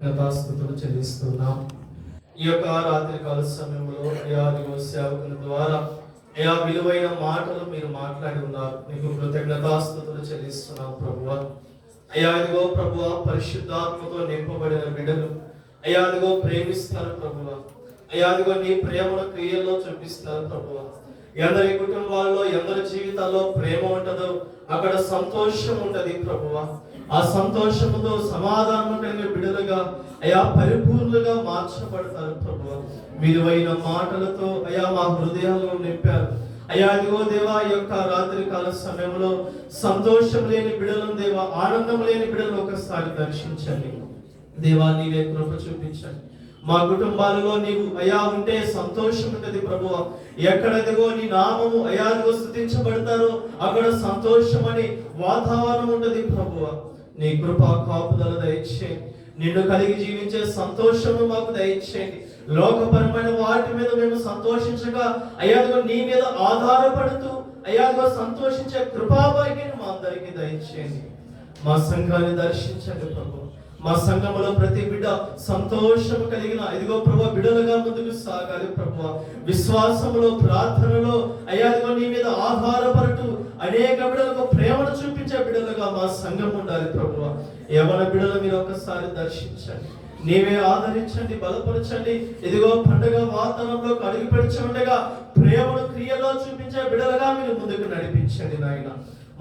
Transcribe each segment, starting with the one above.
కృతజ్ఞతాస్తుతులు చెల్లిస్తున్నాం. ఈ యొక్క రాత్రి కాల సమయంలో అయా దిగో సేవకుల ద్వారా అయా విలువైన మాటలు మీరు మాట్లాడి ఉన్నారు. నీకు కృతజ్ఞతాస్తుతులు చెల్లిస్తున్నాం ప్రభువా. అయా ఇదిగో ప్రభువా, పరిశుద్ధాత్మతో నింపబడిన బిడ్డలు అయా ఇదిగో ప్రేమిస్తారు ప్రభువా. అయా ఇదిగో నీ ప్రేమను క్రియల్లో చూపిస్తారు ప్రభువా. ఎందరి కుటుంబాల్లో ఎందరి జీవితాల్లో ప్రేమ ఉంటదో అక్కడ సంతోషం ఉంటది ప్రభువా. ఆ సంతోషముతో సమాధానం కలిగిన బిడ్డలుగా అయా పరిపూర్ణులుగా మార్చబడతారు ప్రభువా. విలువైన మాటలతో అయా మా హృదయాల్లో నింపారు అయా. ఇదిగో దేవా, ఈ యొక్క రాత్రి కాల సమయంలో సంతోషం లేని బిడ్డలను దేవా, ఆనందం లేని బిడ్డలను ఒకసారి దర్శించండి దేవా. నీవే కృప చూపించండి. మా కుటుంబాలలో నీవు అయా ఉంటే సంతోషం ఉంటది ప్రభువ. ఎక్కడదిగో నీ నామము అయాదిగో స్తుతించబడతారో అక్కడ సంతోషం అని వాతావరణం ఉంటది ప్రభువ. నీ కృపా కాపుదల దయచేయండి. నిన్ను కలిగి జీవించే సంతోషము మాకు దయచేయండి. లోకపరమైన వాటి మీద మేము సంతోషించగా అయాదిగో నీ మీద ఆధారపడుతూ అయాదిగో సంతోషించే కృపాభాగ్యాన్ని మా అందరికీ దయచేయండి. మా సంఘాన్ని దర్శించండి ప్రభు. మా సంఘములో ప్రతి బిడ్డ సంతోషము కలిగిన ఇదిగో ప్రభు బిడ్డలుగా ముందుకు సాగాలి ప్రభు. విశ్వాసములో, ప్రార్థనలో అయ్యాదిగో నీ మీద ఆధారపడుతూ అనేక బిడ్డలకు ప్రేమను చూపించే బిడ్డలుగా మా సంఘం ఉండాలి ప్రభు. యవన బిడ్డలు మీరు ఒకసారి దర్శించండి. నీవే ఆదరించండి, బలపరచండి. ఇదిగో పండుగ వాతావరణంలో అడుగు పెడుచుండగా ప్రేమను క్రియలో చూపించే బిడ్డలుగా మీరు ముందుకు నడిపించండి నాయన.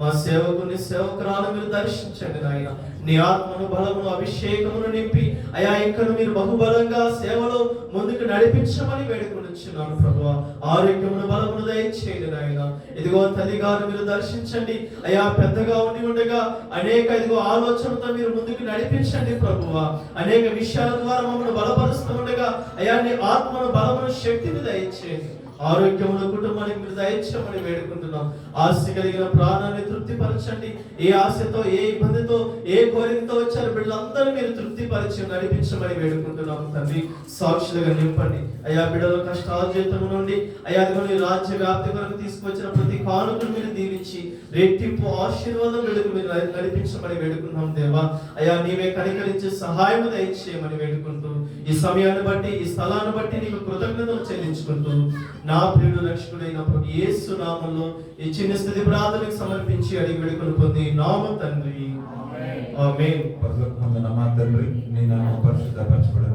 మా సేవకుని సేవకురాలు మీరు దర్శించండి నాయన. నీ ఆత్మను, బలమును, అభిషేకమును నింపి అయా ఇంకను మీరు బహుబలంగా సేవలో ముందుకు నడిపించమని వేడుకొనిచున్నాను ప్రభువా. ఆరోగ్యమును, బలమును దయచేయండి నాయన. ఇదిగో తల్లి గారు మీరు దర్శించండి అయా. పెద్దగా ఉండి ఉండగా అనేక ఇదిగో ఆలోచనతో మీరు ముందుకు నడిపించండి ప్రభువా. అనేక విషయాల ద్వారా మమ్మల్ని బలపరుస్తూ ఉండగా అయా నీ ఆత్మను, బలమును, శక్తిని దయచేయండి. ఆరోగ్యమును, కుటుంబానికి మీరు దయచేయమని వేడుకుంటున్నాం. ఆశ కలిగిన ప్రాణాన్ని తృప్తిపరచండి. ఏ ఆశతో, ఏ ఇబ్బందితో, ఏ కోరికతో వచ్చారు బిడ్డలందరూ మీరు తృప్తిపరిచి నడిపించమని వేడుకుంటున్నాం తండ్రి. సాక్షులుగా నింపండి అయా. బిడ్డల కష్టార్జితము నుండి అయా నీ రాజ్య వ్యాప్తి కొరకు తీసుకొచ్చిన ప్రతి కానుకను మీరు దీవించి రెట్టింపు ఆశీర్వాదం బిడ్డకు మీరు నడిపించమని వేడుకుంటున్నాం దేవా. అయా నీవే కనికరించి సహాయం దయచేయమని వేడుకుంటూ ఈ సమయాన్ని బట్టి, ఈ స్థలాన్ని బట్టి నీకు కృతజ్ఞతలు చెల్లించుకుంటూ నా ప్రియుడు రక్షకుడైన ప్రభు యేసు నామములో ఈ చిన్న స్థితి ప్రార్థనకు సమర్పించి అడిగి వేడుకలు పొంది నామ తండ్రి ఆమేన్. పరలోకమందున్న మా తండ్రి, నీ నామం పరిశుద్ధపరచబడును.